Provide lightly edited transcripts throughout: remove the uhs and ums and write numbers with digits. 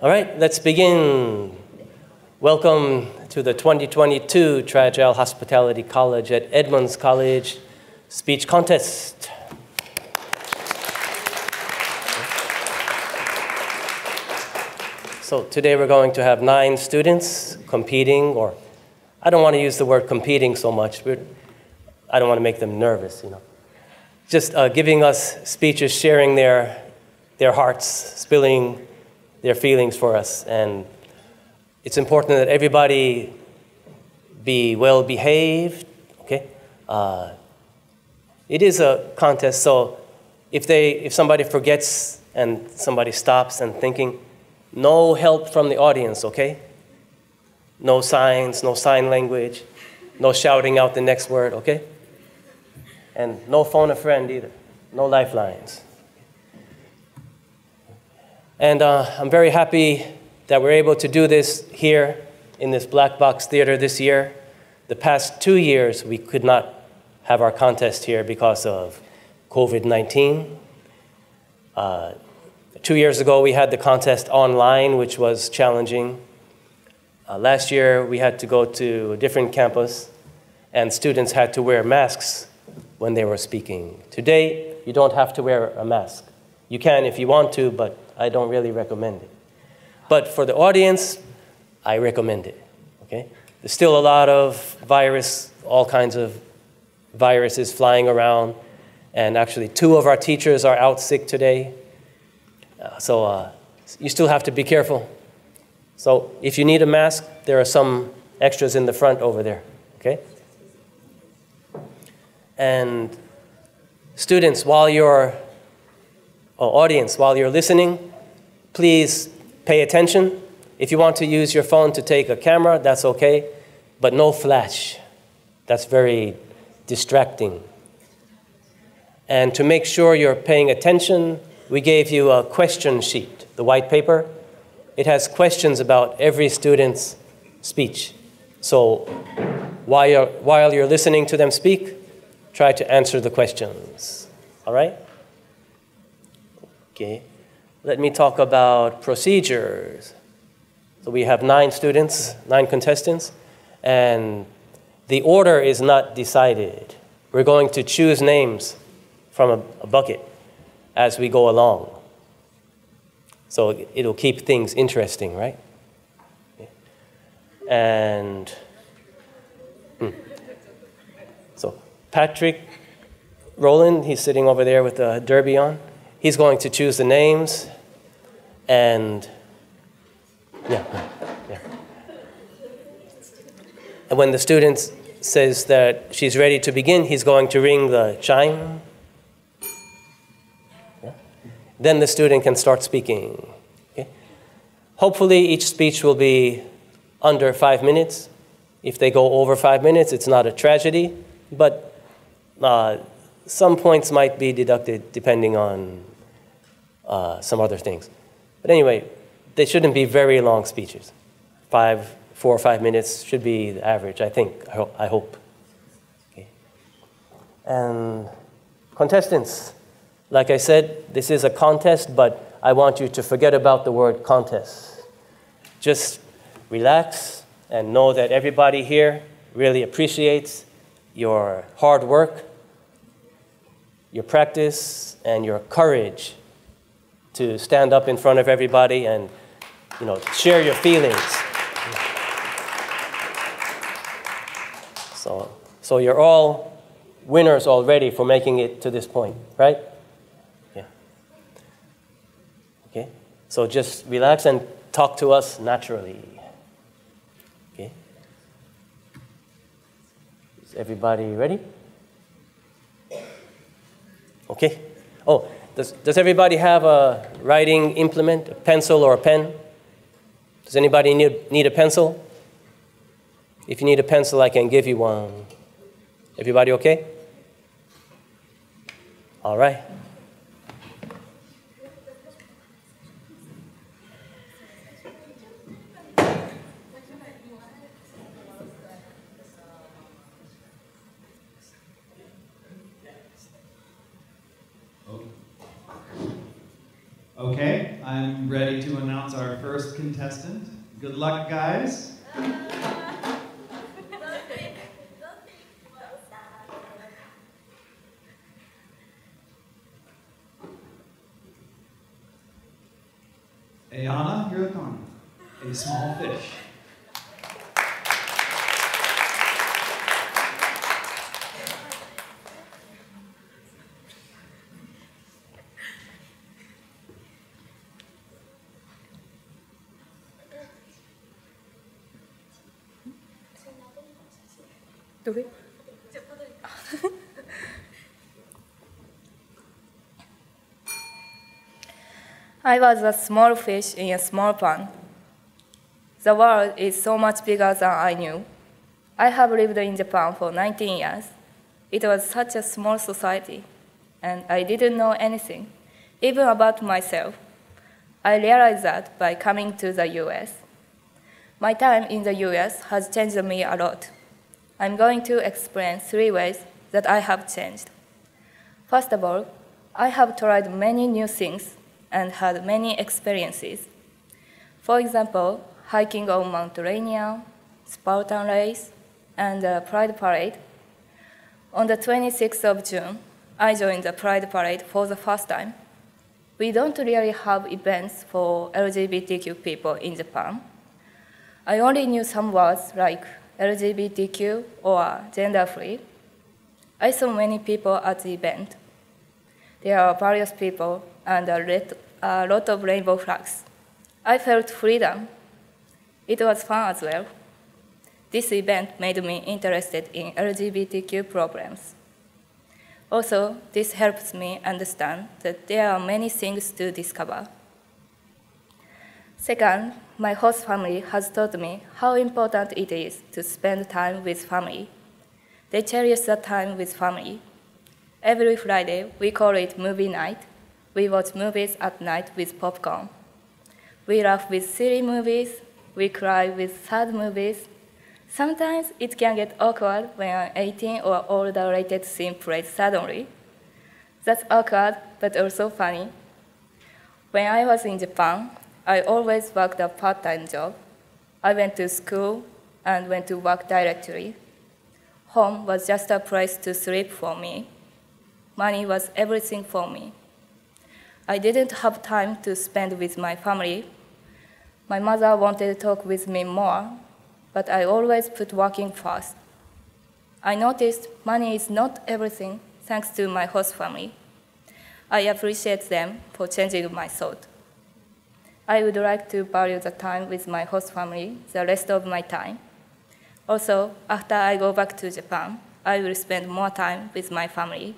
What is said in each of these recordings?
All right, let's begin. Welcome to the 2022 Trajal Hospitality College at Edmonds College Speech Contest. So today we're going to have 9 students competing, or I don't want to use the word competing so much, but I don't want to make them nervous, Just giving us speeches, sharing their hearts, spilling their feelings for us. And it's important that everybody be well behaved, okay? It is a contest, so if somebody forgets and somebody stops and thinking, no help from the audience, okay? No signs, no sign language, no shouting out the next word, okay? And no phone a friend either, no lifelines. And I'm very happy that we're able to do this here in this Black Box Theater this year. The past 2 years, we could not have our contest here because of COVID-19. 2 years ago, we had the contest online, which was challenging. Last year, we had to go to a different campus, and students had to wear masks when they were speaking. Today, you don't have to wear a mask. You can if you want to, but I don't really recommend it. But for the audience, I recommend it, okay? There's still a lot of all kinds of viruses flying around, and actually 2 of our teachers are out sick today. So you still have to be careful. So if you need a mask, there are some extras in the front over there, okay? And students, audience, while you're listening, please pay attention. If you want to use your phone to take a camera, that's okay, but no flash. That's very distracting. And to make sure you're paying attention, we gave you a question sheet, the white paper. It has questions about every student's speech. So while you're listening to them speak, try to answer the questions, all right? Okay, let me talk about procedures. So we have 9 students, 9 contestants, and the order is not decided. We're going to choose names from a bucket as we go along. So it'll keep things interesting, right? Okay. And so Patrick Rowland, he's sitting over there with the derby on. He's going to choose the names, and And when the student says that she's ready to begin, he's going to ring the chime. Yeah. Then the student can start speaking. Okay. Hopefully each speech will be under 5 minutes. If they go over 5 minutes, it's not a tragedy, but some points might be deducted depending on some other things. But anyway, they shouldn't be very long speeches. 4 or 5 minutes should be the average, I think, I hope. Okay. And contestants, like I said, this is a contest, but I want you to forget about the word contest. Just relax and know that everybody here really appreciates your hard work, your practice, and your courage to stand up in front of everybody and, share your feelings. So you're all winners already for making it to this point, right? Yeah. Okay. So just relax and talk to us naturally. Okay. Is everybody ready? Okay. Oh, does everybody have a writing implement, a pencil or a pen? Does anybody need a pencil? If you need a pencil, I can give you one. Everybody okay? All right. Okay, I'm ready to announce our first contestant. Good luck, guys. Ayana Hiroton, a small fish. I was a small fish in a small pond. The world is so much bigger than I knew. I have lived in Japan for 19 years. It was such a small society, and I didn't know anything, even about myself. I realized that by coming to the US. My time in the US has changed me a lot. I'm going to explain 3 ways that I have changed. First of all, I have tried many new things and had many experiences. For example, hiking on Mount Rainier, Spartan Race, and the Pride Parade. On the 26th of June, I joined the Pride Parade for the first time. We don't really have events for LGBTQ people in Japan. I only knew some words like LGBTQ or gender-free. I saw many people at the event. There are various people and a lot of rainbow flags. I felt freedom. It was fun as well. This event made me interested in LGBTQ problems. Also, this helps me understand that there are many things to discover. Second, my host family has taught me how important it is to spend time with family. They cherish the time with family. Every Friday, we call it movie night. We watch movies at night with popcorn. We laugh with silly movies. We cry with sad movies. Sometimes it can get awkward when an 18 or older rated scene plays suddenly. That's awkward, but also funny. When I was in Japan, I always worked a part-time job. I went to school and went to work directly. Home was just a place to sleep for me. Money was everything for me. I didn't have time to spend with my family. My mother wanted to talk with me more, but I always put working first. I noticed money is not everything thanks to my host family. I appreciate them for changing my thought. I would like to value the time with my host family the rest of my time. Also, after I go back to Japan, I will spend more time with my family.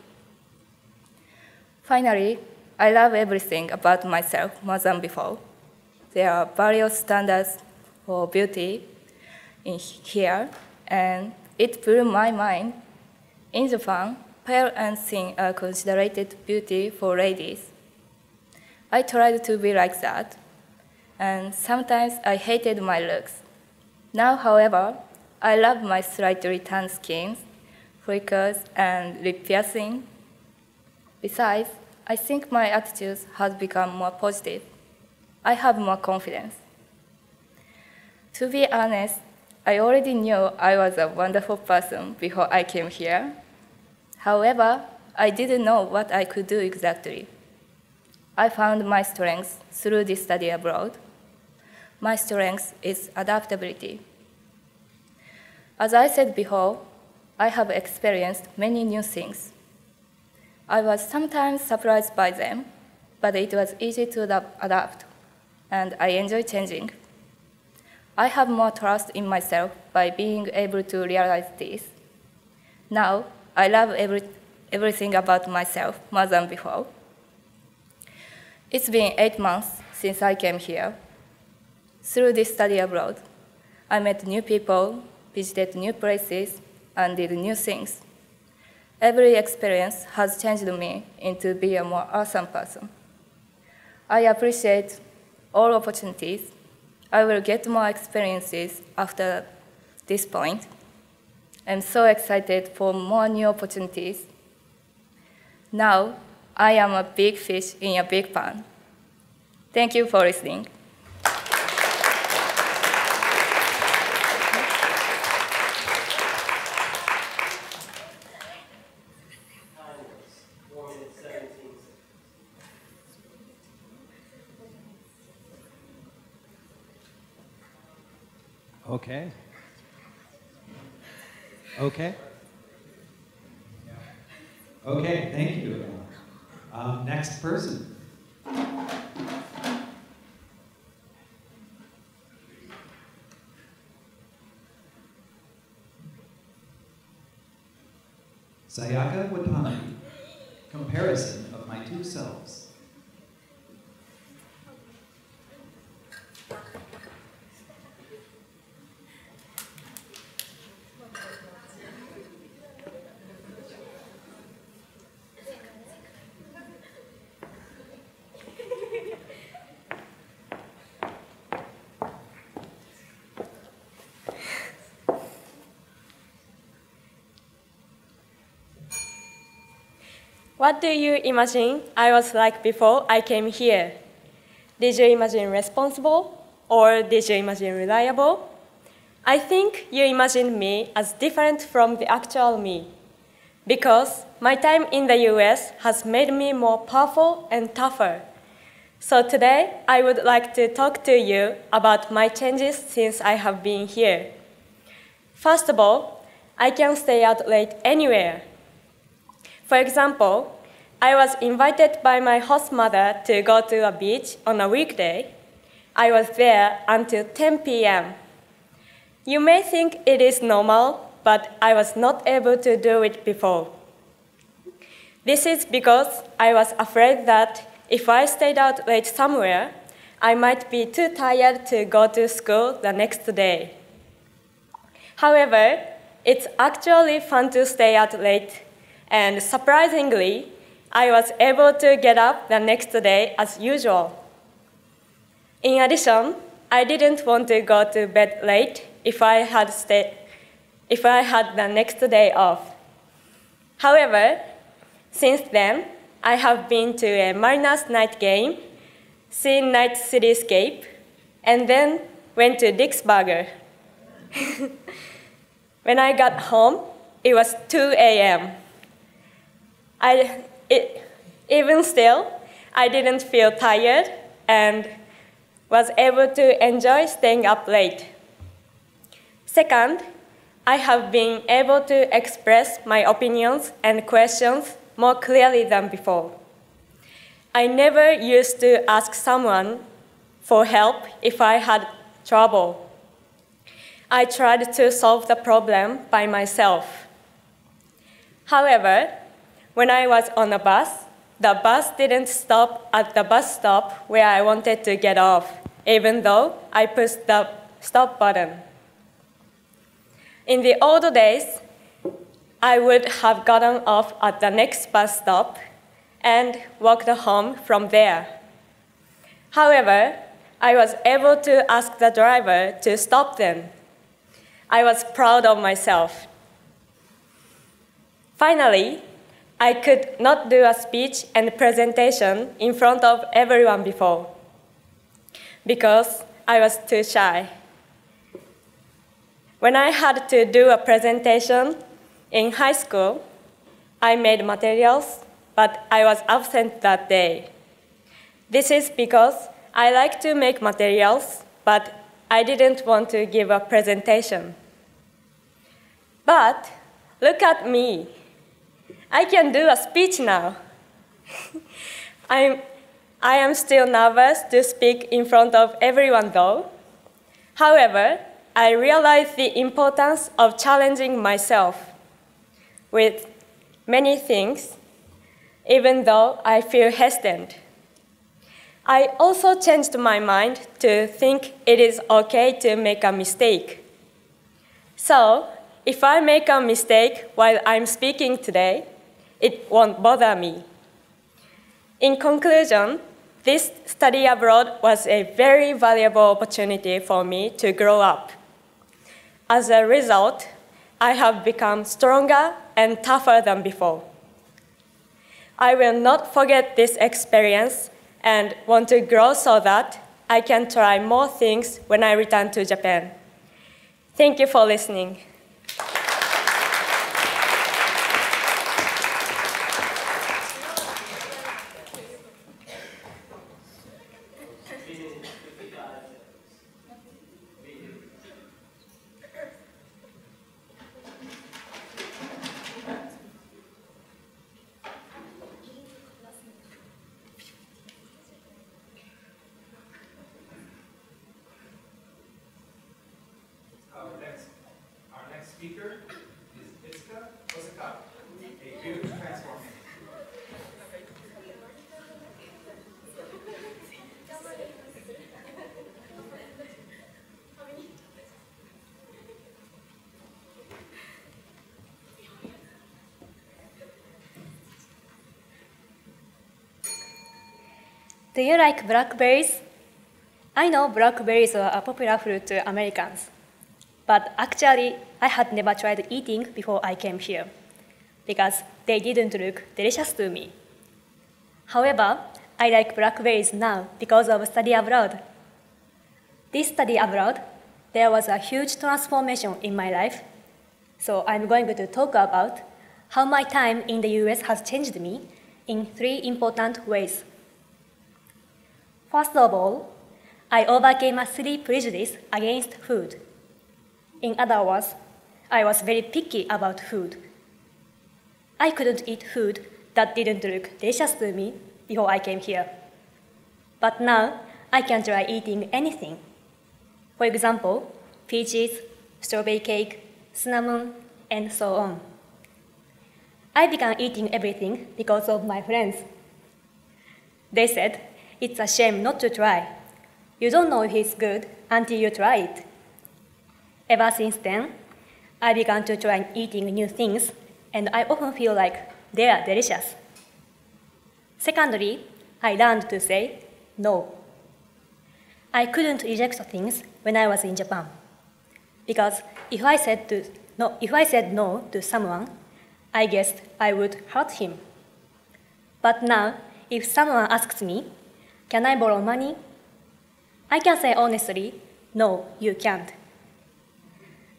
Finally, I love everything about myself more than before. There are various standards for beauty in here, and it blew my mind. In Japan, pale and thin are considered beauty for ladies. I tried to be like that, and sometimes I hated my looks. Now, however, I love my slightly tanned skin, freckles, and lip piercing. Besides, I think my attitude has become more positive. I have more confidence. To be honest, I already knew I was a wonderful person before I came here. However, I didn't know what I could do exactly. I found my strength through this study abroad. My strength is adaptability. As I said before, I have experienced many new things. I was sometimes surprised by them, but it was easy to adapt, and I enjoy changing. I have more trust in myself by being able to realize this. Now, I love everything about myself more than before. It's been 8 months since I came here. Through this study abroad, I met new people, visited new places, and did new things. Every experience has changed me into being a more awesome person. I appreciate all opportunities. I will get more experiences after this point. I'm so excited for more new opportunities. Now, I am a big fish in a big pond. Thank you for listening. Okay. Okay. Okay, thank you. Next person. Sayaka Watanabe, comparison of my two selves. What do you imagine I was like before I came here? Did you imagine responsible, or did you imagine reliable? I think you imagined me as different from the actual me, because my time in the US has made me more powerful and tougher. So today, I would like to talk to you about my changes since I have been here. First of all, I can stay out late anywhere. For example, I was invited by my host mother to go to a beach on a weekday. I was there until 10 p.m. You may think it is normal, but I was not able to do it before. This is because I was afraid that if I stayed out late somewhere, I might be too tired to go to school the next day. However, it's actually fun to stay out late. And surprisingly, I was able to get up the next day as usual. In addition, I didn't want to go to bed late if I had the next day off. However, since then, I have been to a Mariners night game, seen night cityscape, and then went to Dick's Burger. When I got home, it was 2 a.m. Even still, I didn't feel tired and was able to enjoy staying up late. Second, I have been able to express my opinions and questions more clearly than before. I never used to ask someone for help if I had trouble. I tried to solve the problem by myself. However, when I was on a bus, the bus didn't stop at the bus stop where I wanted to get off, even though I pushed the stop button. In the old days, I would have gotten off at the next bus stop and walked home from there. However, I was able to ask the driver to stop then. I was proud of myself. Finally, I could not do a speech and presentation in front of everyone before because I was too shy. When I had to do a presentation in high school, I made materials, but I was absent that day. This is because I like to make materials, but I didn't want to give a presentation. But look at me. I can do a speech now. I am still nervous to speak in front of everyone though. However, I realize the importance of challenging myself with many things, even though I feel hesitant. I also changed my mind to think it is okay to make a mistake. So, if I make a mistake while I'm speaking today, it won't bother me. In conclusion, this study abroad was a very valuable opportunity for me to grow up. As a result, I have become stronger and tougher than before. I will not forget this experience and want to grow so that I can try more things when I return to Japan. Thank you for listening. Our next speaker is Itsuka Osaka, a beauty transformer. Do you like blackberries? I know blackberries are a popular fruit to Americans, but actually I had never tried eating before I came here because they didn't look delicious to me. However, I like blackberries now because of study abroad. This study abroad, there was a huge transformation in my life, so I'm going to talk about how my time in the US has changed me in 3 important ways. First of all, I overcame a silly prejudice against food. In other words, I was very picky about food. I couldn't eat food that didn't look delicious to me before I came here. But now, I can try eating anything. For example, peaches, strawberry cake, cinnamon, and so on. I began eating everything because of my friends. They said, it's a shame not to try. You don't know if it's good until you try it. Ever since then, I began to try eating new things, and I often feel like they are delicious. Secondly, I learned to say no. I couldn't reject things when I was in Japan, because if I said no to someone, I guessed I would hurt him. But now, if someone asks me, "Can I borrow money?" I can say honestly, "No, you can't."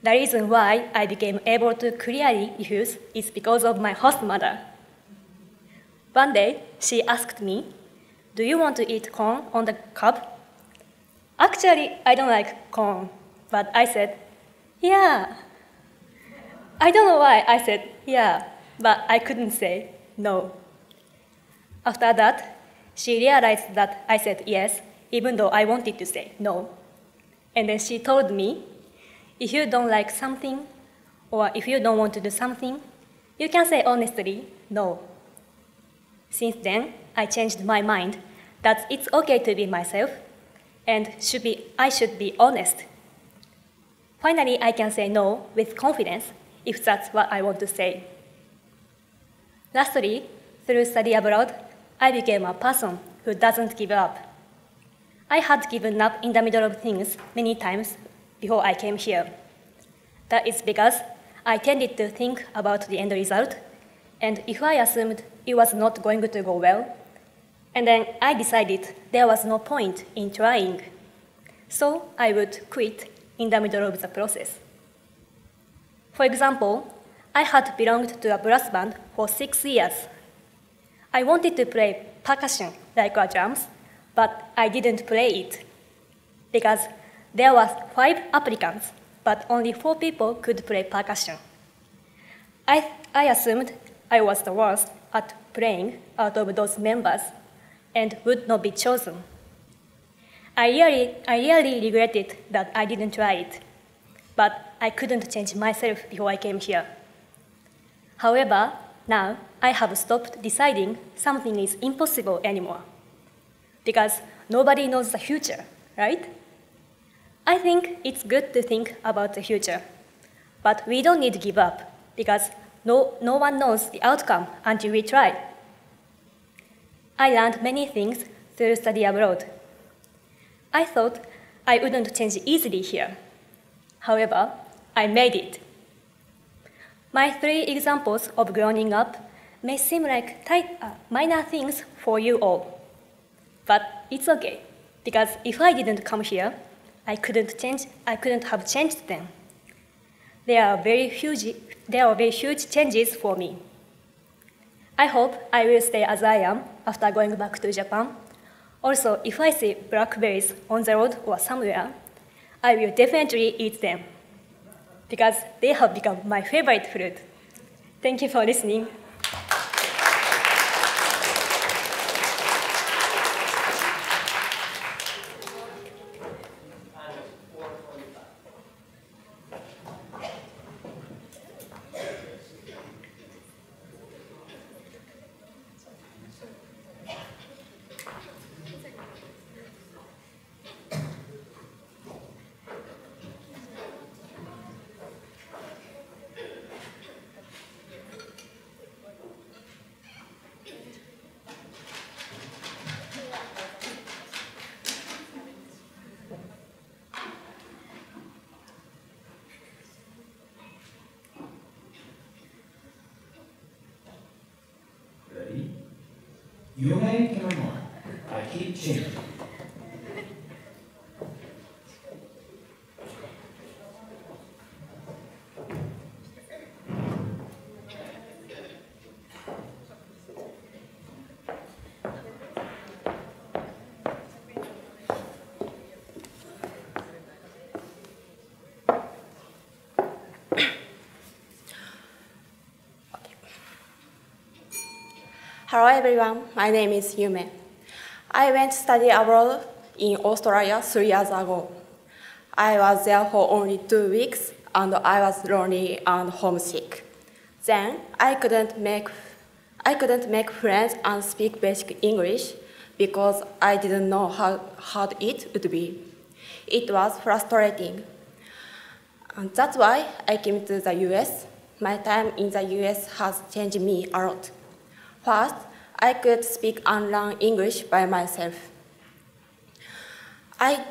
The reason why I became able to clearly refuse is because of my host mother. One day, she asked me, "Do you want to eat corn on the cob?" Actually, I don't like corn, but I said, "Yeah." I don't know why I said, "Yeah," but I couldn't say no. After that, she realized that I said yes, even though I wanted to say no. And then she told me, if you don't like something, or if you don't want to do something, you can say honestly no. Since then, I changed my mind that it's okay to be myself, and I should be honest. Finally, I can say no with confidence if that's what I want to say. Lastly, through study abroad, I became a person who doesn't give up. I had given up in the middle of things many times before I came here. That is because I tended to think about the end result, and if I assumed it was not going to go well, and then I decided there was no point in trying, so I would quit in the middle of the process. For example, I had belonged to a brass band for 6 years. I wanted to play percussion like our drums, but I didn't play it because there were 5 applicants, but only 4 people could play percussion. I assumed I was the worst at playing out of those members and would not be chosen. I really regretted that I didn't try it, but I couldn't change myself before I came here. However, now I have stopped deciding something is impossible anymore, because nobody knows the future, right? I think it's good to think about the future, but we don't need to give up, because no one knows the outcome until we try. I learned many things through study abroad. I thought I wouldn't change easily here. However, I made it. My 3 examples of growing up may seem like minor things for you all. But it's okay, because if I didn't come here, I couldn't have changed them. There are very huge changes for me. I hope I will stay as I am after going back to Japan. Also, if I see blackberries on the road or somewhere, I will definitely eat them, because they have become my favorite fruit. Thank you for listening. Ready? You may come on. I keep changing. Hello everyone, my name is Yume. I went to study abroad in Australia 3 years ago. I was there for only 2 weeks and I was lonely and homesick. Then I couldn't make friends and speak basic English because I didn't know how hard it would be. It was frustrating. And that's why I came to the US. My time in the US has changed me a lot. First, I could speak and learn English by myself. I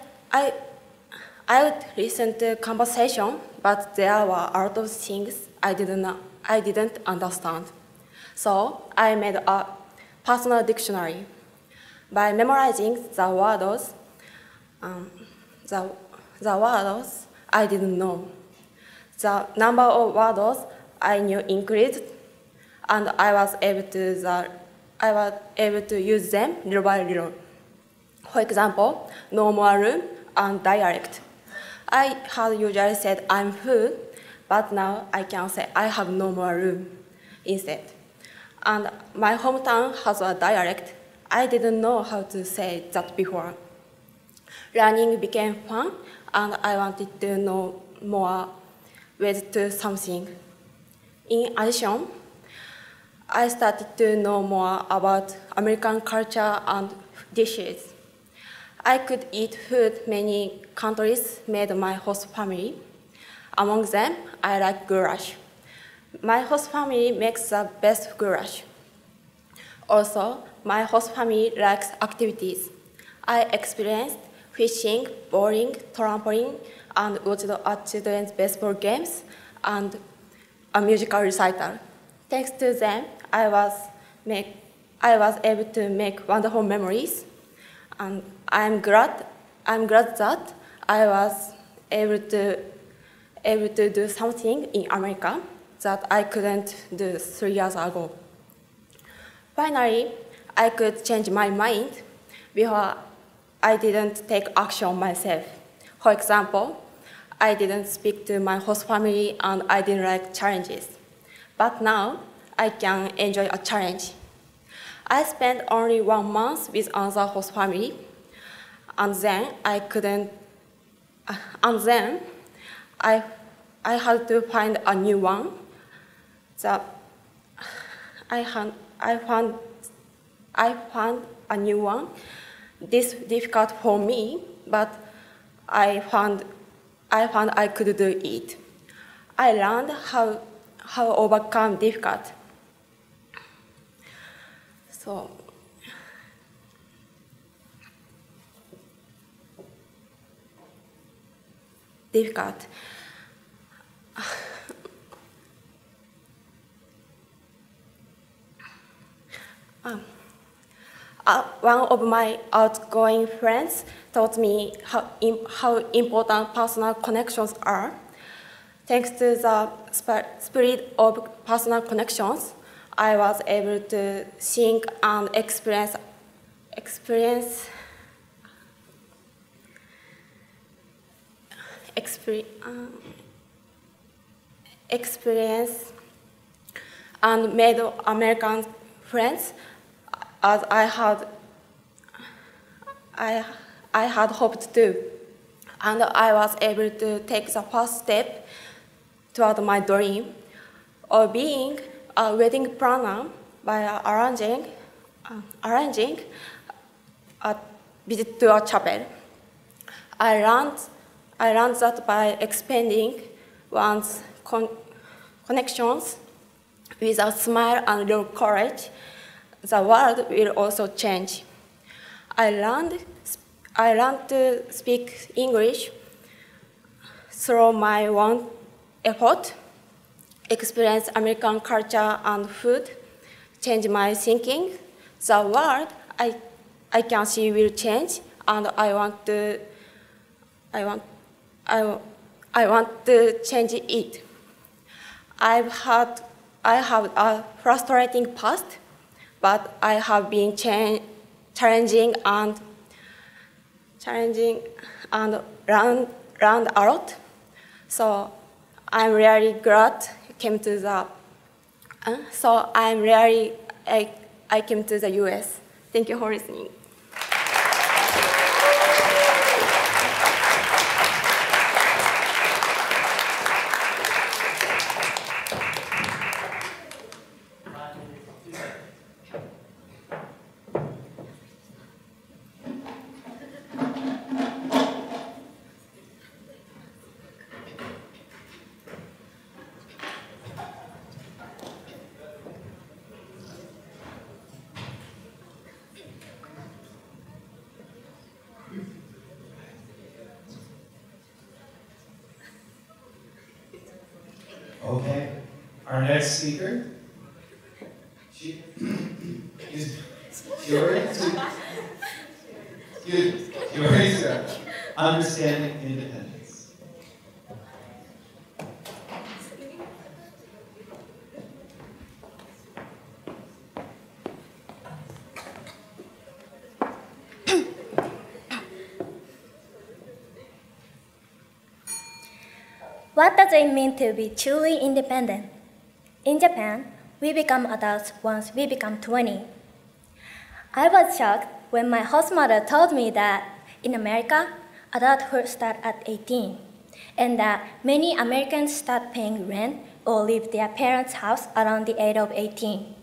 would listen to conversation, but there were a lot of things I didn't understand. So I made a personal dictionary. By memorizing the words I didn't know, the number of words I knew increased, and I was able to use them little by little. For example, no more room and dialect. I had usually said I'm full, but now I can say I have no more room instead. And my hometown has a dialect. I didn't know how to say that before. Learning became fun, and I wanted to know more ways to something. In addition, I started to know more about American culture and dishes. I could eat food many countries made my host family. Among them, I like goulash. My host family makes the best goulash. Also, my host family likes activities. I experienced fishing, bowling, trampoline, and watched children's baseball games and a musical recital. Thanks to them, I was able to make wonderful memories, and I'm glad that I was able to do something in America that I couldn't do 3 years ago. Finally, I could change my mind before I didn't take action myself. For example, I didn't speak to my host family and I didn't like challenges. But now, I can enjoy a challenge. I spent only 1 month with another host family, and then I had to find a new one. I found a new one. This difficult for me, but I found I could do it. I learned how overcome difficult. So, difficult. One of my outgoing friends taught me how important personal connections are. Thanks to the spirit of personal connections, I was able to think and experience and made American friends as I had hoped to. And I was able to take the first step toward my dream of being a wedding planner by arranging a visit to a chapel. I learned that by expanding one's connections with a smile and real courage, the world will also change. I learned to speak English through my own effort, experience American culture and food, change my thinking. The world I can see will change, and I want to change it. I have a frustrating past, but I have been challenging and learned a lot. So I'm really glad I came to the US. Thank you for listening. Okay, our next speaker, she is curious to understanding independence. What does it mean to be truly independent? In Japan, we become adults once we become 20. I was shocked when my host mother told me that in America, adulthood starts at 18, and that many Americans start paying rent or leave their parents' house around the age of 18.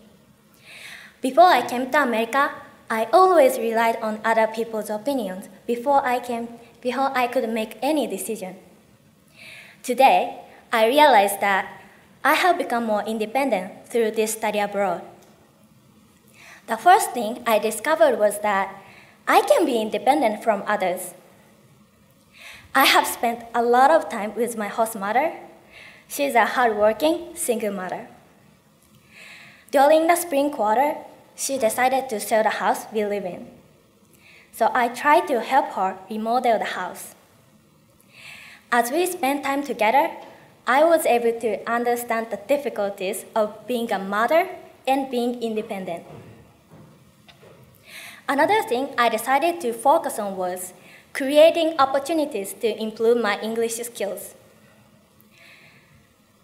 Before I came to America, I always relied on other people's opinions before I could make any decision. Today, I realized that I have become more independent through this study abroad. The first thing I discovered was that I can be independent from others. I have spent a lot of time with my host mother. She's a hardworking single mother. During the spring quarter, she decided to sell the house we live in. So I tried to help her remodel the house. As we spent time together, I was able to understand the difficulties of being a mother and being independent. Another thing I decided to focus on was creating opportunities to improve my English skills.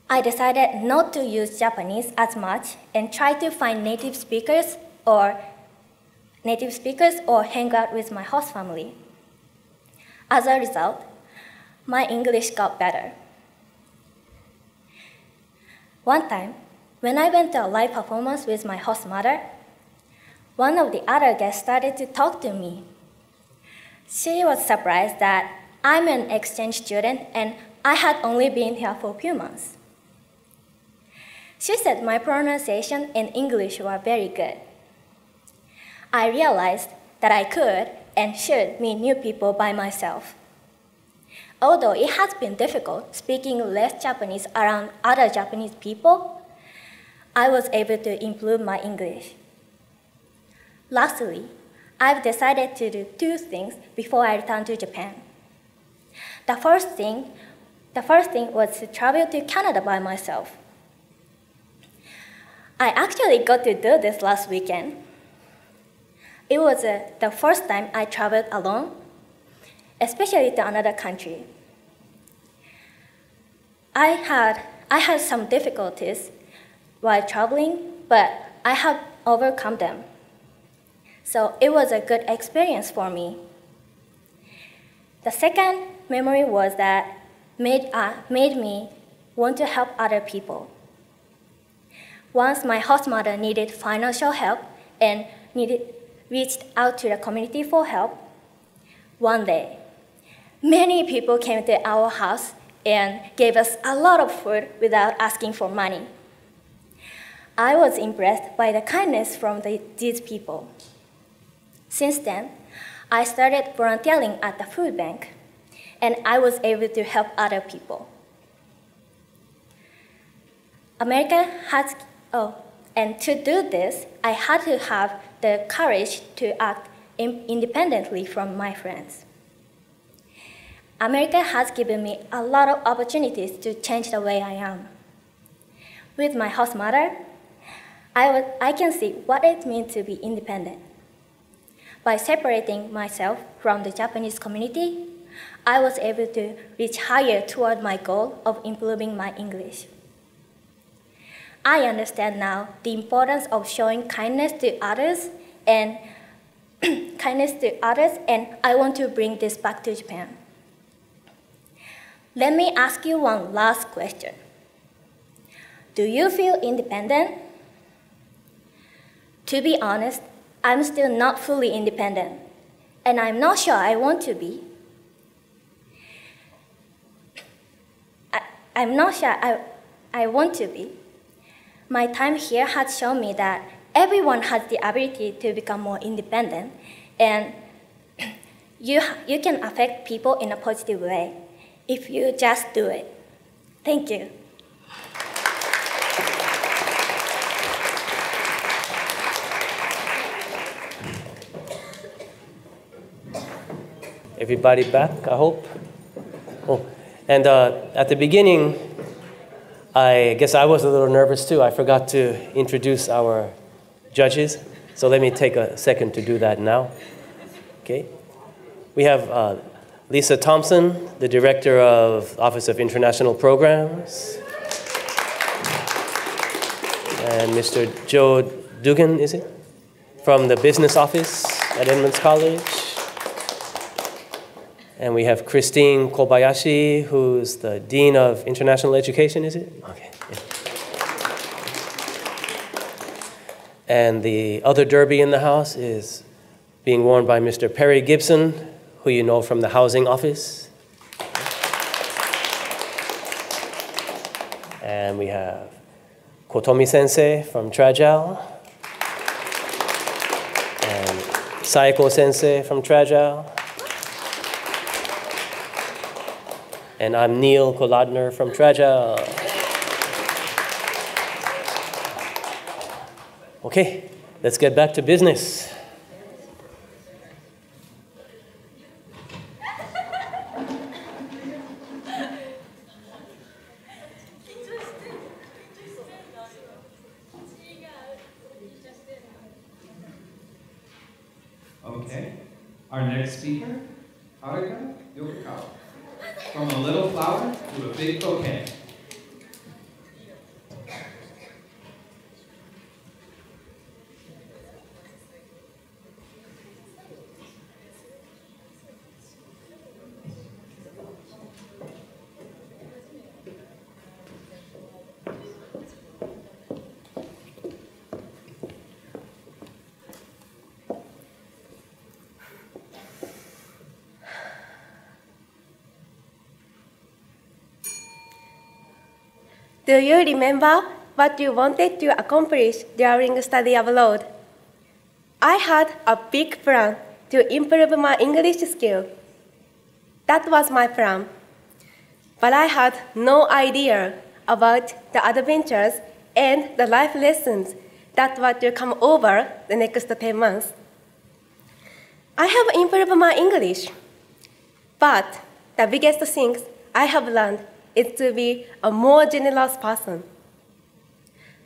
I decided not to use Japanese as much and try to find native speakers or hang out with my host family. As a result, my English got better. One time, when I went to a live performance with my host mother, one of the other guests started to talk to me. She was surprised that I'm an exchange student and I had only been here for a few months. She said my pronunciation and English were very good. I realized that I could and should meet new people by myself. Although it has been difficult speaking less Japanese around other Japanese people, I was able to improve my English. Lastly, I've decided to do two things before I return to Japan. The first thing was to travel to Canada by myself. I actually got to do this last weekend. It was the first time I traveled alone, especially to another country. I had some difficulties while traveling, but I have overcome them. So it was a good experience for me. The second memory was that made me want to help other people. Once my host mother needed financial help and reached out to the community for help, one day, many people came to our house and gave us a lot of food without asking for money. I was impressed by the kindness from these people. Since then, I started volunteering at the food bank, and I was able to help other people. And to do this, I had to have the courage to act independently from my friends. America has given me a lot of opportunities to change the way I am. With my host mother, I can see what it means to be independent. By separating myself from the Japanese community, I was able to reach higher toward my goal of improving my English. I understand now the importance of showing kindness to others, and I want to bring this back to Japan. Let me ask you one last question. Do you feel independent? To be honest, I'm still not fully independent, and I'm not sure I want to be. I'm not sure I want to be. My time here has shown me that everyone has the ability to become more independent, and you can affect people in a positive way if you just do it. Thank you. Everybody back, I hope? Oh, and at the beginning, I guess I was a little nervous too. I forgot to introduce our judges, so let me take a second to do that now. Okay. We have Lisa Thompson, the Director of Office of International Programs, and Mr. Joe Dugan, is it? From the Business Office at Edmonds College. And we have Christine Kobayashi, who's the Dean of International Education, is it? Okay. Yeah. And the other derby in the house is being worn by Mr. Perry Gibson, who you know from the Housing Office. And we have Kotomi Sensei from Trajal, and Saiko Sensei from Trajal. And I'm Neal Colodner from Trajal. Okay, let's get back to business. Okay, our next speaker, Haruka Yokokawa. From a little flower to a big bouquet. Do you remember what you wanted to accomplish during study abroad? I had a big plan to improve my English skill. That was my plan. But I had no idea about the adventures and the life lessons that were to come over the next 10 months. I have improved my English, but the biggest thing I have learned is to be a more generous person.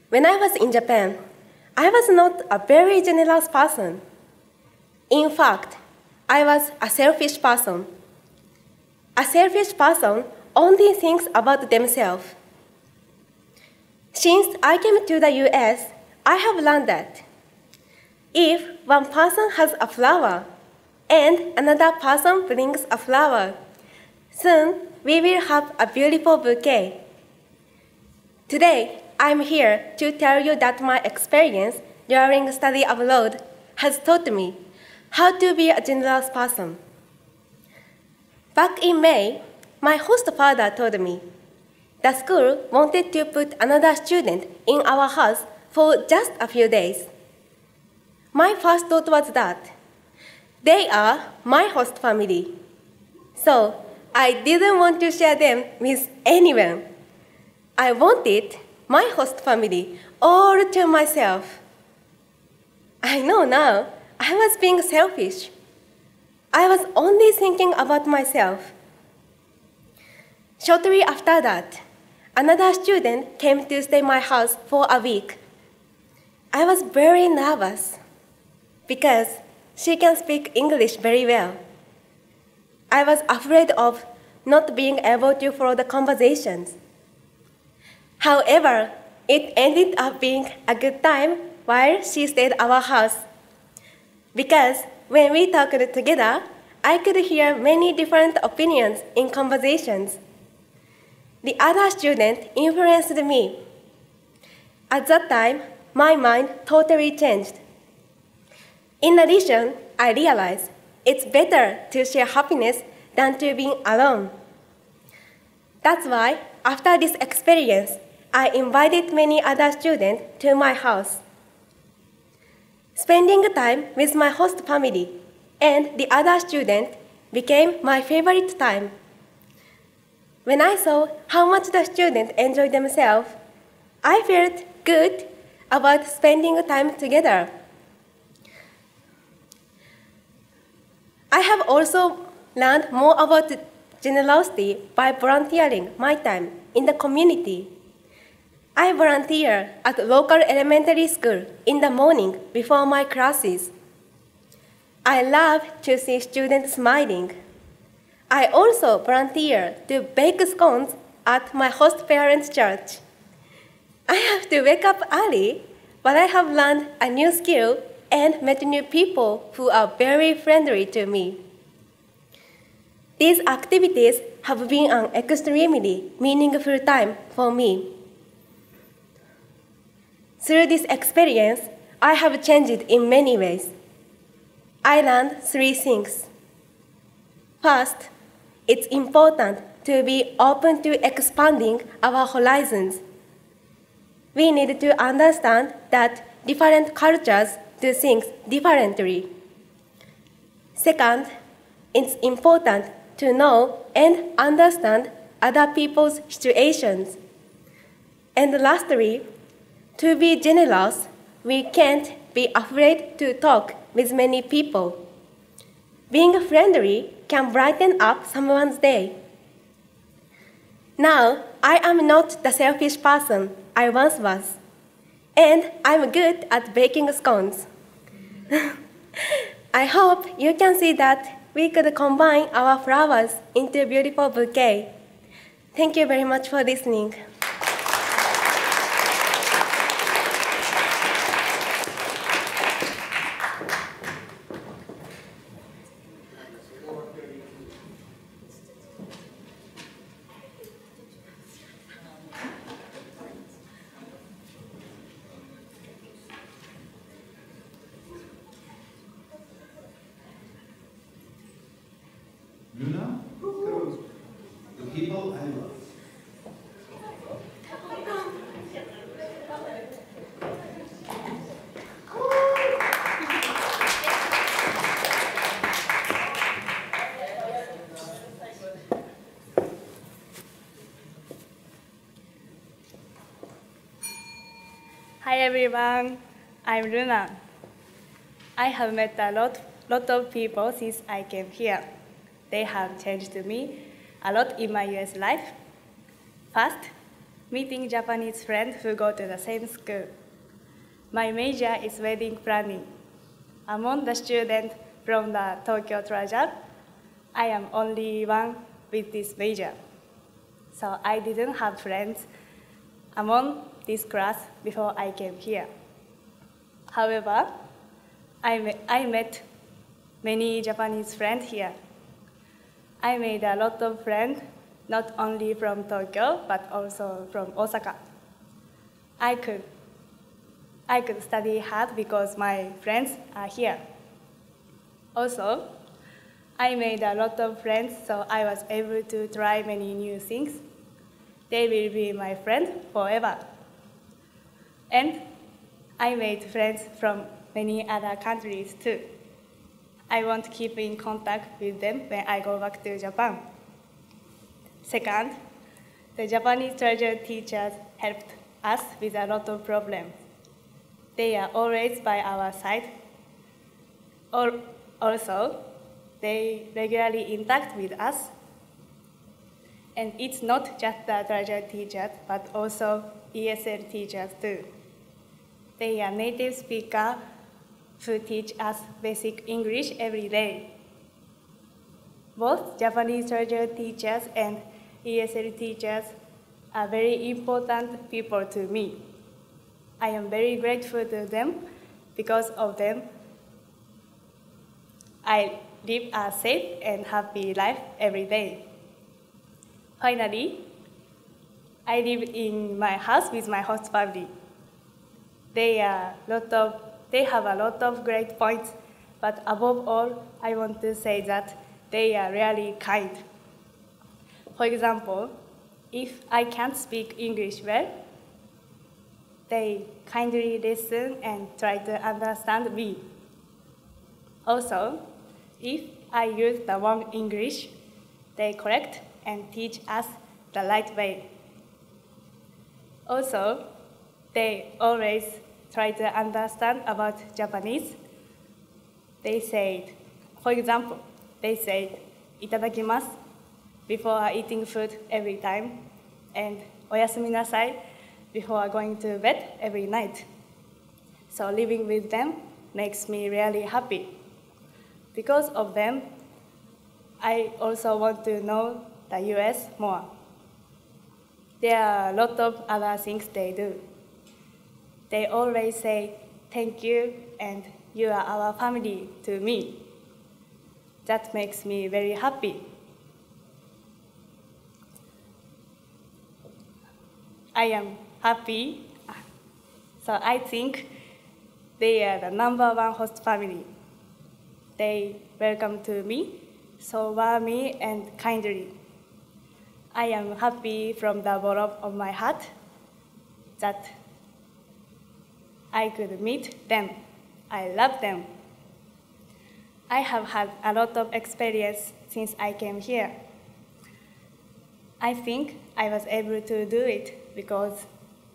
When I was in Japan, I was not a very generous person. In fact, I was a selfish person. A selfish person only thinks about themselves. Since I came to the US, I have learned that if one person has a flower and another person brings a flower, soon we will have a beautiful bouquet. Today, I'm here to tell you that my experience during study abroad has taught me how to be a generous person. Back in May, my host father told me the school wanted to put another student in our house for just a few days. My first thought was that they are my host family, so I didn't want to share them with anyone. I wanted my host family all to myself. I know now I was being selfish. I was only thinking about myself. Shortly after that, another student came to stay in my house for a week. I was very nervous because she can speak English very well. I was afraid of not being able to follow the conversations. However, it ended up being a good time while she stayed at our house. Because when we talked together, I could hear many different opinions in conversations. The other student influenced me. At that time, my mind totally changed. In addition, I realized it's better to share happiness than to be alone. That's why, after this experience, I invited many other students to my house. Spending time with my host family and the other students became my favorite time. When I saw how much the students enjoyed themselves, I felt good about spending time together. I have also learned more about generosity by volunteering my time in the community. I volunteer at a local elementary school in the morning before my classes. I love to see students smiling. I also volunteer to bake scones at my host parents' church. I have to wake up early, but I have learned a new skill and met new people who are very friendly to me. These activities have been an extremely meaningful time for me. Through this experience, I have changed in many ways. I learned 3 things. First, it's important to be open to expanding our horizons. We need to understand that different cultures do things differently. Second, it's important to know and understand other people's situations. And lastly, to be generous, we can't be afraid to talk with many people. Being friendly can brighten up someone's day. Now, I am not the selfish person I once was, and I'm good at baking scones. I hope you can see that we could combine our flowers into a beautiful bouquet. Thank you very much for listening. Luna, the people I love. Hi everyone, I'm Luna. I have met a lot lot of people since I came here. They have changed me a lot in my US life. First, meeting Japanese friends who go to the same school. My major is wedding planning. Among the students from the Tokyo Trajal, I am only one with this major. So I didn't have friends among this class before I came here. However, I met many Japanese friends here. I made a lot of friends, not only from Tokyo, but also from Osaka. I could study hard because my friends are here. Also, I made a lot of friends, so I was able to try many new things. They will be my friends forever. And I made friends from many other countries too. I want to keep in contact with them when I go back to Japan. Second, the Japanese treasure teachers helped us with a lot of problems. They are always by our side. Also, they regularly interact with us. And it's not just the treasure teachers, but also ESL teachers too. They are native speakers who teach us basic English every day. Both Japanese treasure teachers and ESL teachers are very important people to me. I am very grateful to them. Because of them, I live a safe and happy life every day. Finally, I live in my house with my host family. They have a lot of great points, but above all, I want to say that they are really kind. For example, if I can't speak English well, they kindly listen and try to understand me. Also, if I use the wrong English, they correct and teach us the right way. Also, they always try to understand about Japanese. They say, for example, they say, "itadakimasu" before eating food every time, and "oyasumi nasai" before going to bed every night. So living with them makes me really happy. Because of them, I also want to know the US more. There are a lot of other things they do. They always say, "Thank you," and "You are our family" to me. That makes me very happy. I am happy, so I think they are the #1 host family. They welcome to me so warmly and kindly. I am happy from the bottom of my heart that I could meet them. I love them. I have had a lot of experience since I came here. I think I was able to do it because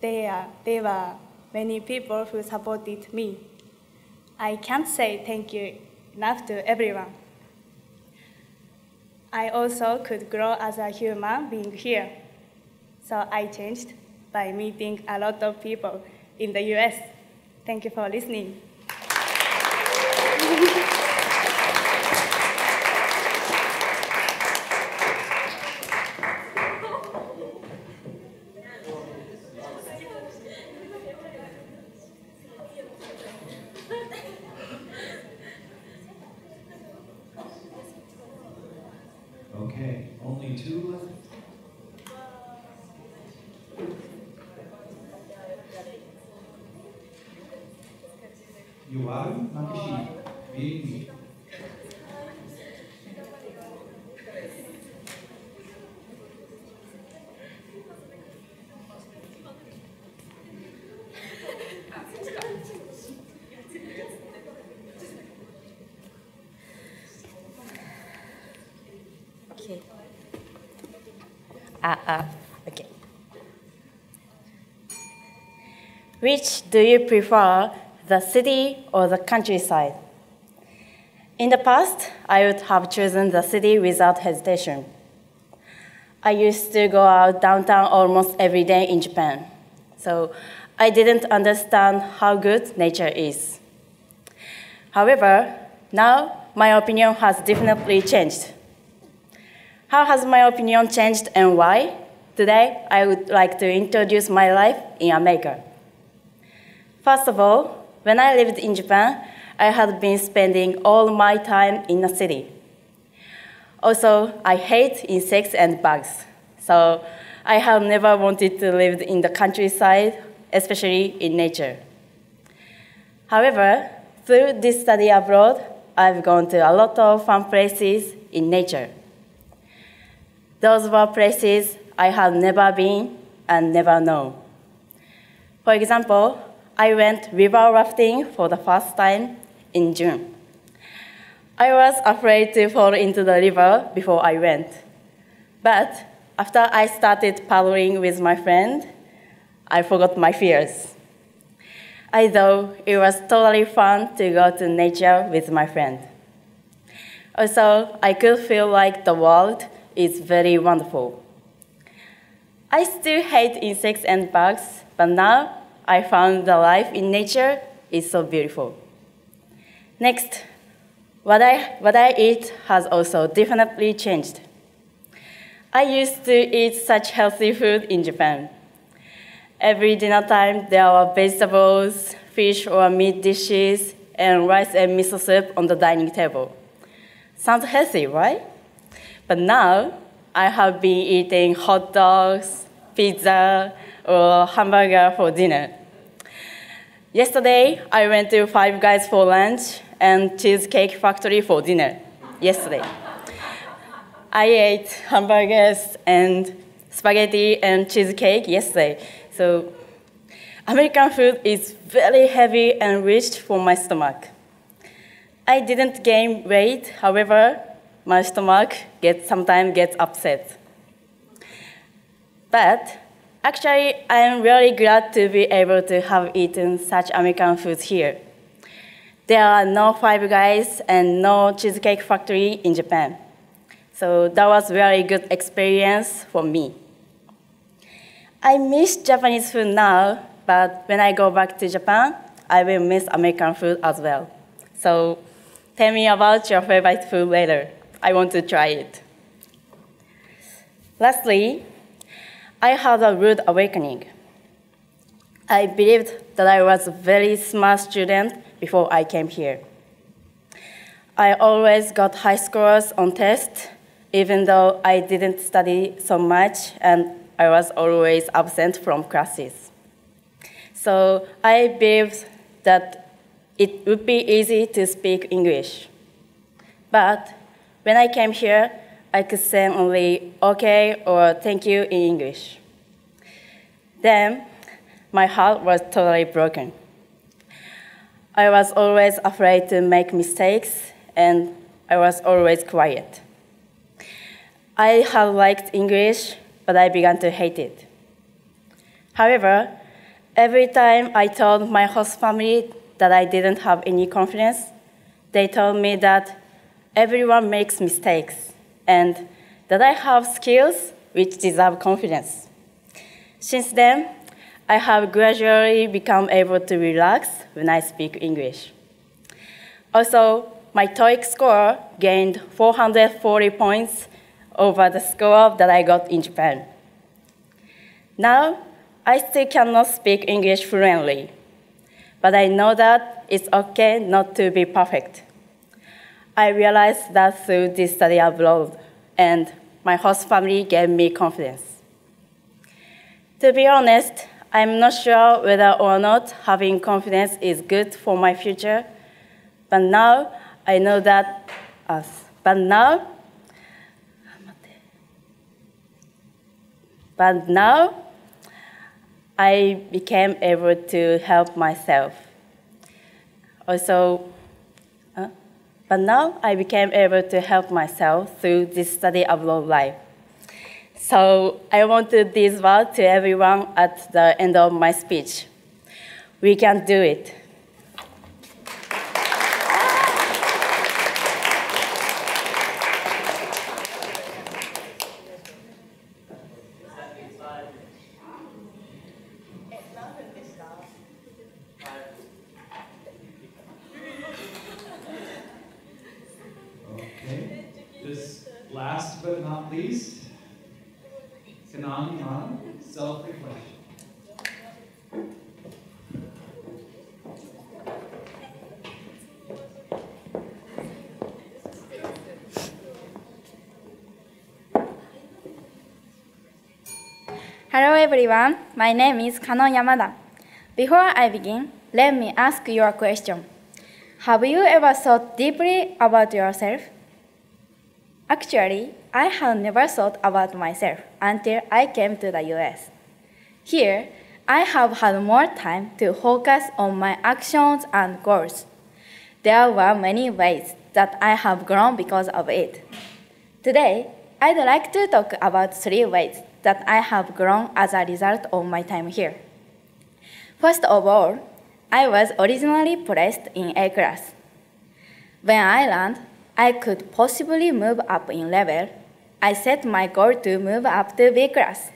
there were many people who supported me. I can't say thank you enough to everyone. I also could grow as a human being here. So I changed by meeting a lot of people in the US. Thank you for listening. Okay, only 2 left. Yuaru Makishi, being me. Okay. Okay. Which do you prefer, the city or the countryside? In the past, I would have chosen the city without hesitation. I used to go out downtown almost every day in Japan, so I didn't understand how good nature is. However, now my opinion has definitely changed. How has my opinion changed and why? Today, I would like to introduce my life in America. First of all, when I lived in Japan, I had been spending all my time in the city. Also, I hate insects and bugs, so I have never wanted to live in the countryside, especially in nature. However, through this study abroad, I've gone to a lot of fun places in nature. Those were places I had never been and never known. For example, I went river rafting for the first time in June. I was afraid to fall into the river before I went. But after I started paddling with my friend, I forgot my fears. I thought it was totally fun to go to nature with my friend. Also, I could feel like the world is very wonderful. I still hate insects and bugs, but now I found the life in nature is so beautiful. Next, what I eat has also definitely changed. I used to eat such healthy food in Japan. Every dinner time, there were vegetables, fish or meat dishes, and rice and miso soup on the dining table. Sounds healthy, right? But now, I have been eating hot dogs, pizza, or hamburger for dinner. Yesterday, I went to Five Guys for lunch and Cheesecake Factory for dinner. Yesterday, I ate hamburgers and spaghetti and cheesecake yesterday. So, American food is very heavy and rich for my stomach. I didn't gain weight, however, my stomach sometimes gets upset. But actually, I am really glad to be able to have eaten such American foods here. There are no Five Guys and no Cheesecake Factory in Japan. So that was a very good experience for me. I miss Japanese food now, but when I go back to Japan, I will miss American food as well. So tell me about your favorite food later. I want to try it. Lastly, I had a rude awakening. I believed that I was a very smart student before I came here. I always got high scores on tests, even though I didn't study so much and I was always absent from classes. So I believed that it would be easy to speak English. But when I came here, I could say only okay or thank you in English. Then my heart was totally broken. I was always afraid to make mistakes, and I was always quiet. I had liked English, but I began to hate it. However, every time I told my host family that I didn't have any confidence, they told me that everyone makes mistakes, and that I have skills which deserve confidence. Since then, I have gradually become able to relax when I speak English. Also, my TOEIC score gained 440 points over the score that I got in Japan. Now, I still cannot speak English fluently, but I know that it's okay not to be perfect. I realized that through this study abroad, and my host family gave me confidence. To be honest, I'm not sure whether or not having confidence is good for my future, but now I know that But now, I became able to help myself. But now I became able to help myself through this study abroad life. So I want to this word to everyone at the end of my speech. We can do it. but not least, Kanani Mara, self-reflection. Hello everyone, my name is Kanon Yamada. Before I begin, let me ask you a question. Have you ever thought deeply about yourself? Actually, I have never thought about myself until I came to the US. Here, I have had more time to focus on my actions and goals. There were many ways that I have grown because of it. Today, I'd like to talk about 3 ways that I have grown as a result of my time here. First of all, I was originally placed in A class. When I learned I could possibly move up in level, I set my goal to move up to B class.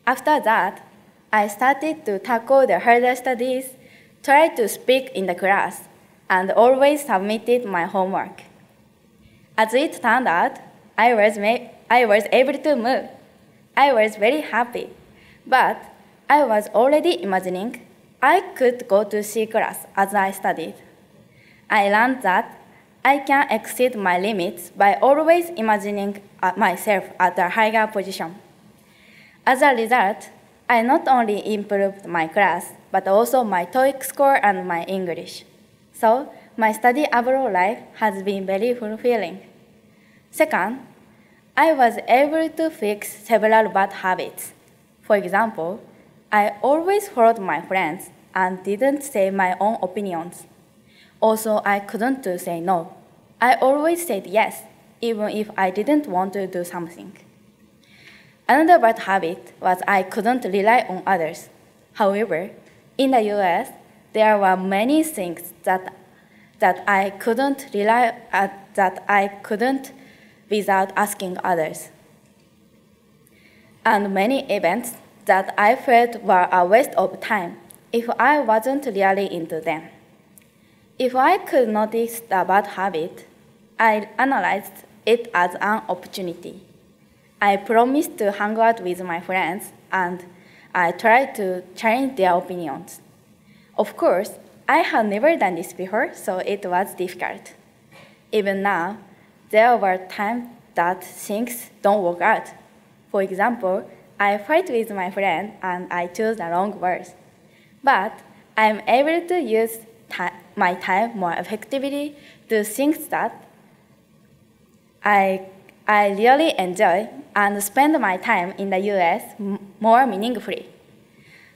After that, I started to tackle the harder studies, try to speak in the class, and always submitted my homework. As it turned out, I was able to move. I was very happy, but I was already imagining I could go to C class as I studied. I learned that I can exceed my limits by always imagining myself at a higher position. As a result, I not only improved my class, but also my TOEIC score and my English. So, my study abroad life has been very fulfilling. Second, I was able to fix several bad habits. For example, I always followed my friends and didn't say my own opinions. Also, I couldn't say no. I always said yes, even if I didn't want to do something. Another bad habit was I couldn't rely on others. However, in the US, there were many things that I couldn't without asking others, and many events that I felt were a waste of time if I wasn't really into them. If I could notice the bad habit, I analyzed it as an opportunity. I promised to hang out with my friends, and I tried to change their opinions. Of course, I had never done this before, so it was difficult. Even now, there were times that things don't work out. For example, I fight with my friend and I choose the wrong words. But I'm able to use my time more effectively to things that I really enjoy and spend my time in the US more meaningfully.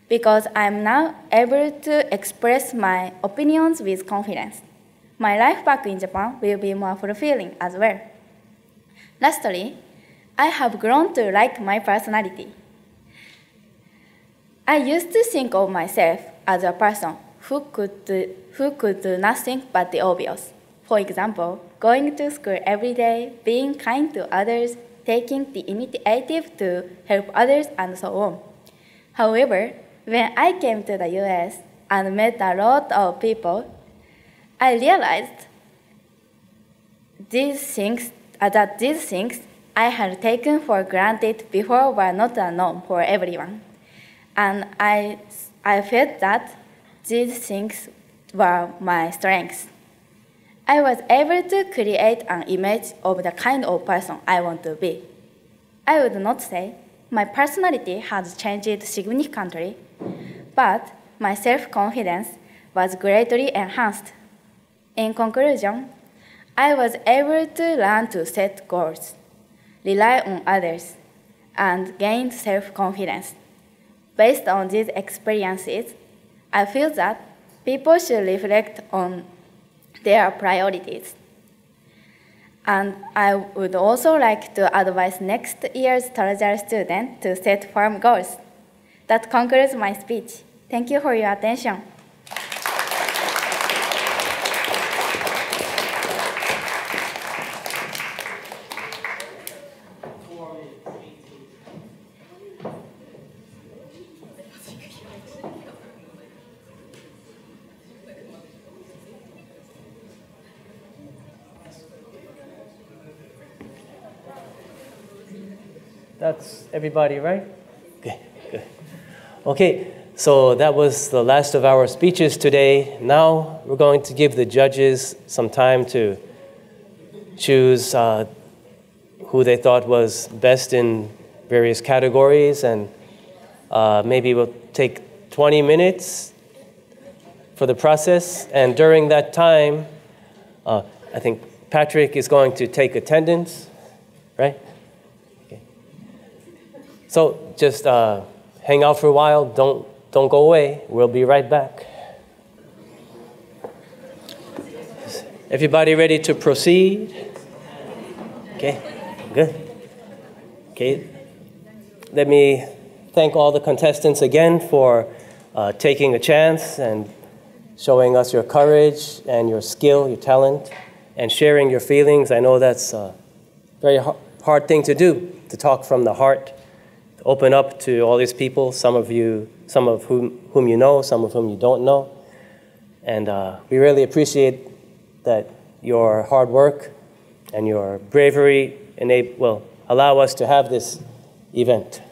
Because I'm now able to express my opinions with confidence. My life back in Japan will be more fulfilling as well. Lastly, I have grown to like my personality. I used to think of myself as a person who could do nothing but the obvious. For example, going to school every day, being kind to others, taking the initiative to help others, and so on. However, when I came to the US and met a lot of people, I realized that these things I had taken for granted before were not a norm for everyone. And I felt that these things were my strengths. I was able to create an image of the kind of person I want to be. I would not say my personality has changed significantly, but my self-confidence was greatly enhanced. In conclusion, I was able to learn to set goals, rely on others, and gain self-confidence. Based on these experiences, I feel that people should reflect on their priorities. And I would also like to advise next year's Trajal students to set firm goals. That concludes my speech. Thank you for your attention. That's everybody, right? Okay, good. Okay, so that was the last of our speeches today. Now we're going to give the judges some time to choose who they thought was best in various categories, and maybe we'll take 20 minutes for the process. And during that time, I think Patrick is going to take attendance, right? Okay. So just hang out for a while. Don't go away. We'll be right back. Everybody ready to proceed? Okay, good. Okay, let me thank all the contestants again for taking a chance and showing us your courage and your skill, your talent, and sharing your feelings. I know that's a very hard thing to do, to talk from the heart, to open up to all these people, some of whom you know, some of whom you don't know. And we really appreciate that your hard work and your bravery will allow us to have this event.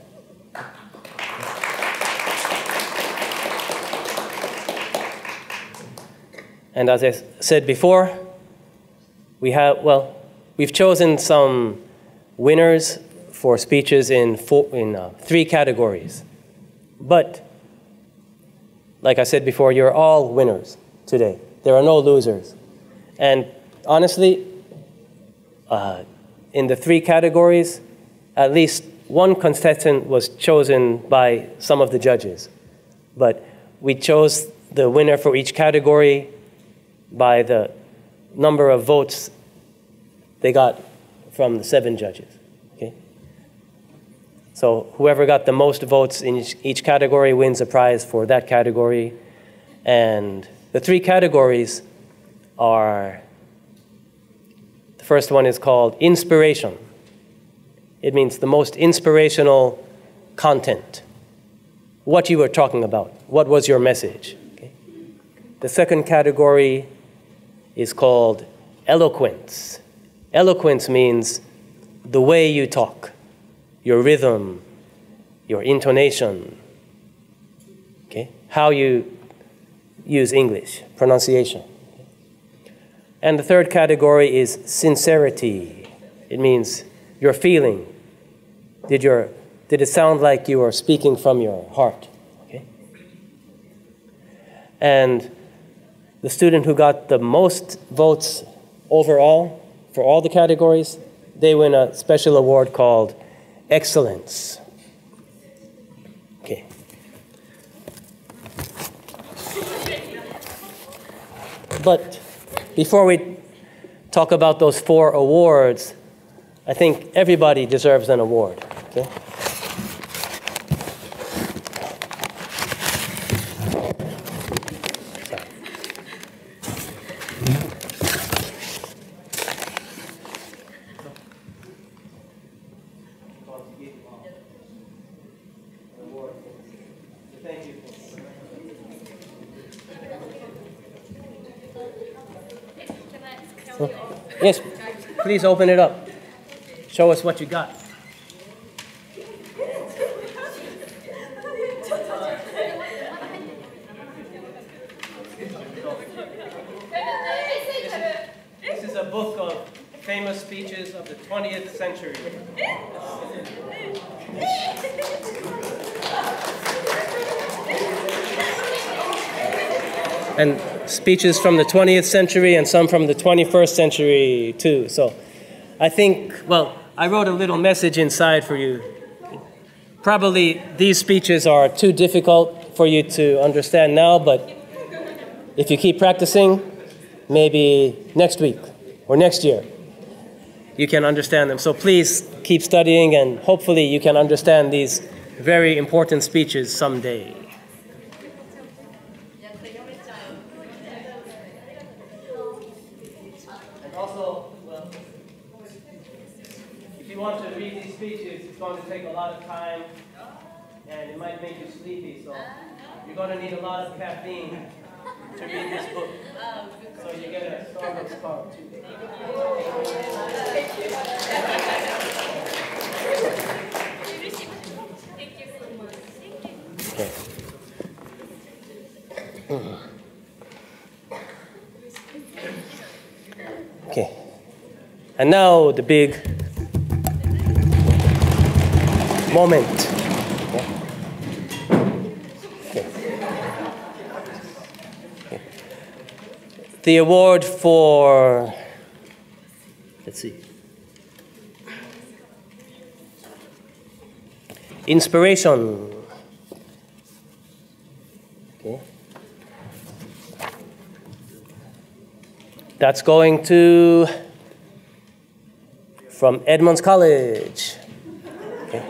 And as I said before, we've chosen some winners for speeches in 3 categories. But, like I said before, you're all winners today. There are no losers. And honestly, in the 3 categories, at least one contestant was chosen by some of the judges. But we chose the winner for each category by the number of votes they got from the 7 judges. Okay? So whoever got the most votes in each category wins a prize for that category. And the 3 categories are, the first one is called inspiration. It means the most inspirational content. What you were talking about. What was your message? Okay? The second category is called eloquence. Eloquence means the way you talk, your rhythm, your intonation, okay? How you use English, pronunciation. And the third category is sincerity. It means your feeling. Did it sound like you were speaking from your heart? Okay? And the student who got the most votes overall for all the categories, they win a special award called Excellence. Okay. But before we talk about those 4 awards, I think everybody deserves an award. Okay? Yes, please open it up. Show us what you got. This is a book of famous speeches of the 20th century. And speeches from the 20th century and some from the 21st century too. So I think, I wrote a little message inside for you. Probably these speeches are too difficult for you to understand now, but if you keep practicing, maybe next week or next year, you can understand them. So please keep studying, and hopefully you can understand these very important speeches someday. And also, if you want to read these speeches, it's going to take a lot of time, and it might make you sleepy, so you're going to need a lot of caffeine to read this book. So you get a Starbucks card too. Okay. And now the big moment. Okay. Okay. The award for, let's see, inspiration. Okay. That's going to, from Edmonds College. Okay.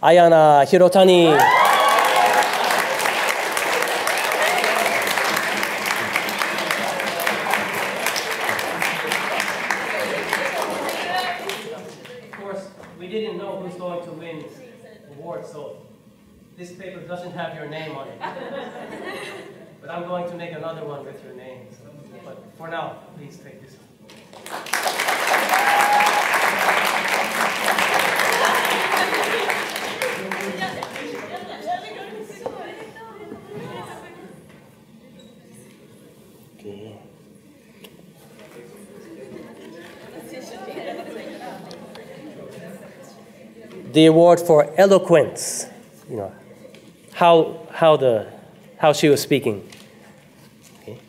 Ayana Hirotani. Of course, we didn't know who's going to win the award, so this paper doesn't have your name on it. But I'm going to make another one with your name. So, but for now, please take this one. Okay. The award for eloquence, you know, how she was speaking. Okay.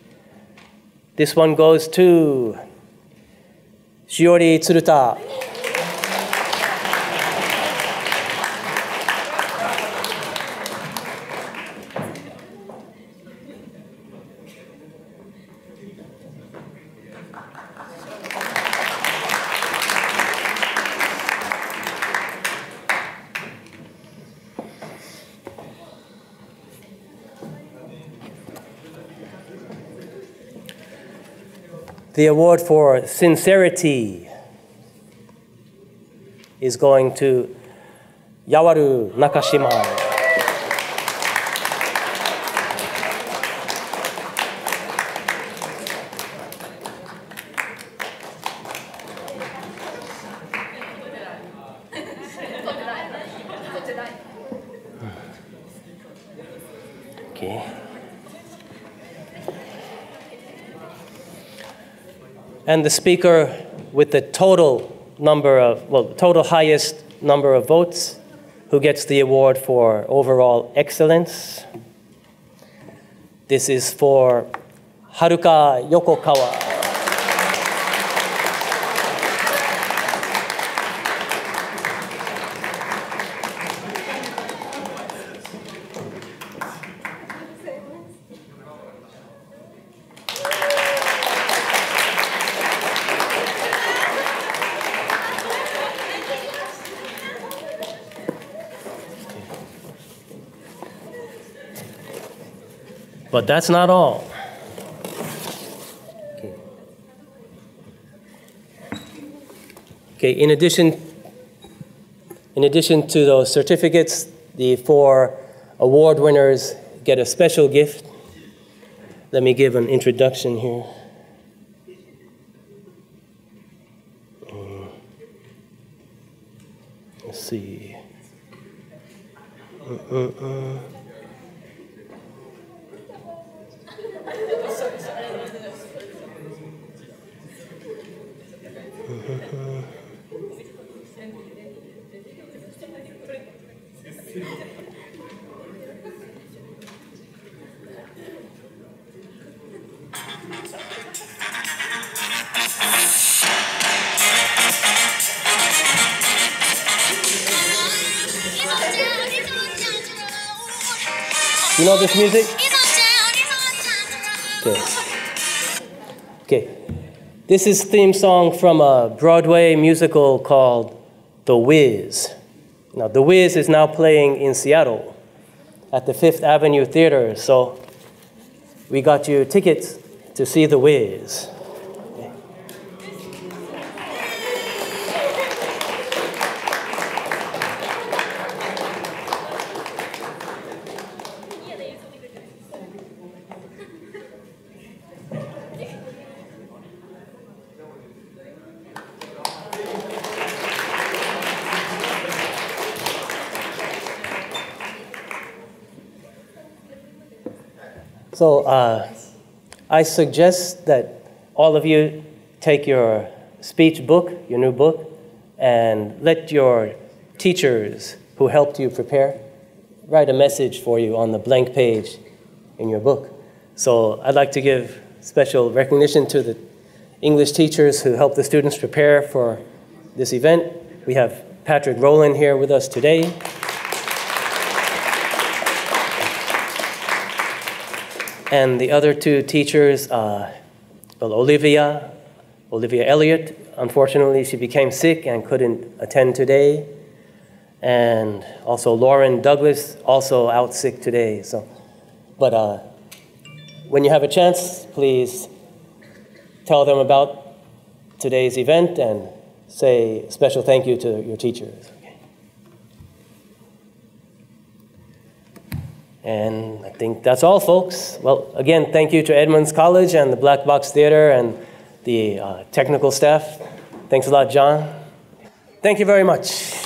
This one goes to Shiori Tsuruta. The award for sincerity is going to Yawaru Nakashima. Okay. And the speaker with the total highest number of votes, who gets the award for overall excellence. This is for Haruka Yokokawa. But that's not all. Okay, in addition to those certificates, the 4 award winners get a special gift. Let me give an introduction here. Let's see. You know this music? Okay. Okay. This is theme song from a Broadway musical called The Wiz. Now, The Wiz is now playing in Seattle at the Fifth Avenue Theater, so we got you tickets to see The Wiz. So I suggest that all of you take your speech book, your new book, and let your teachers who helped you prepare write a message for you on the blank page in your book. So I'd like to give special recognition to the English teachers who helped the students prepare for this event. We have Patrick Rowland here with us today. And the other two teachers, Olivia Elliott, unfortunately she became sick and couldn't attend today. And also Lauren Douglas, also out sick today. But when you have a chance, please tell them about today's event and say a special thank you to your teachers. Okay. And I think that's all, folks. Well, again, thank you to Edmonds College and the Black Box Theater and the technical staff. Thanks a lot, John. Thank you very much.